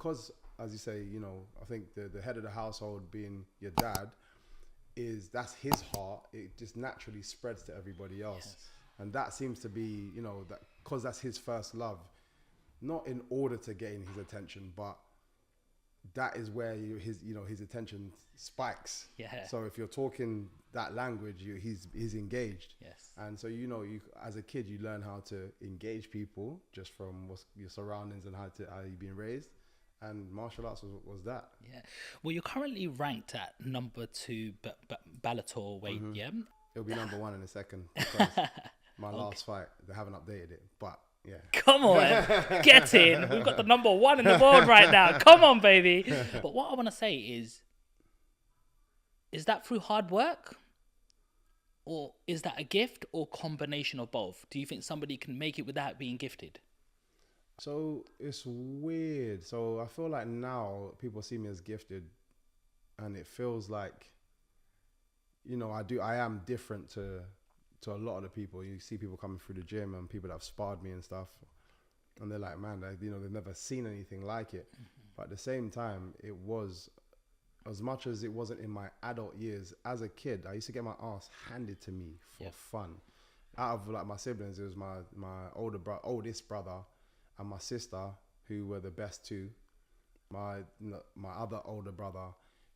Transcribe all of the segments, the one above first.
because, as you say, you know, I think the head of the household being your dad that's his heart. It just naturally spreads to everybody else. Yes. And that seems to be, you know, that because that's his first love, not in order to gain his attention, but that is where his attention spikes. Yeah. So if you're talking that language, he's engaged. Yes. And so, you know, you as a kid, you learn how to engage people just from your surroundings and how you've been raised. And martial arts was that. Yeah. Well, you're currently ranked at number 2 Bellator weight. Mm-hmm. Yeah. It'll be number 1 in a second because my last fight, they haven't updated it. But yeah. Come on, get in. We've got the number 1 in the world right now. Come on, baby. But what I want to say is that through hard work? Or is that a gift or combination of both? Do you think somebody can make it without being gifted? So it's weird. So I feel like now people see me as gifted, and it feels like, you know, I am different to a lot of the people. You see people coming through the gym and people that have sparred me and stuff, and they're like, man, you know, they've never seen anything like it. Mm-hmm. But at the same time, it was, as much as it wasn't in my adult years, as a kid, I used to get my ass handed to me for fun. Out of like my siblings, it was my oldest brother and my sister, who were the best two. My other older brother,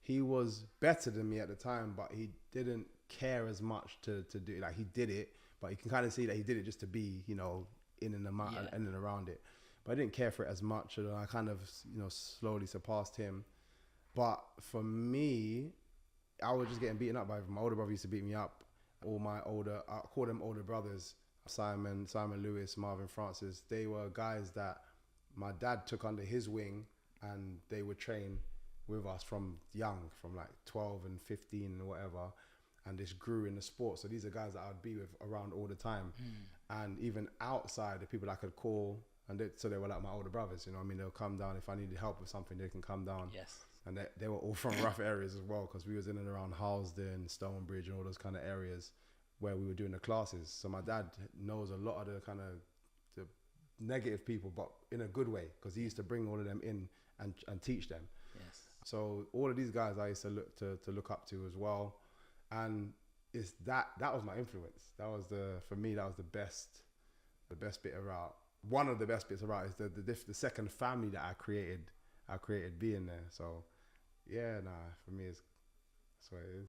he was better than me at the time, but he didn't care as much to do it. Like, he did it, but you can kind of see that he did it just to be, you know, in and around it. But I didn't care for it as much, and I kind of, you know, slowly surpassed him. But for me, I was just getting beaten up by my older brother. Used to beat me up. All my I call them older brothers, Simon Lewis, Marvin Francis. They were guys that my dad took under his wing, and they would train with us from young, from like 12 and 15 and whatever. And this grew in the sport. So these are guys that I'd be with around all the time. And even outside, the people I could call, and so they were like my older brothers, you know what I mean? They'll come down. If I needed help with something, they can come down. Yes. And they were all from rough areas as well, because we was in and around Harlesden, Stonebridge, and all those kind of areas where we were doing the classes. So my dad knows a lot of the kind of the negative people, but in a good way, because he used to bring all of them in and teach them. Yes. So all of these guys I used to look up to as well, and it's that was my influence. That was for me that was the best bit about. One of the best bits about is the second family that I created being there. So yeah, for me that's what it is.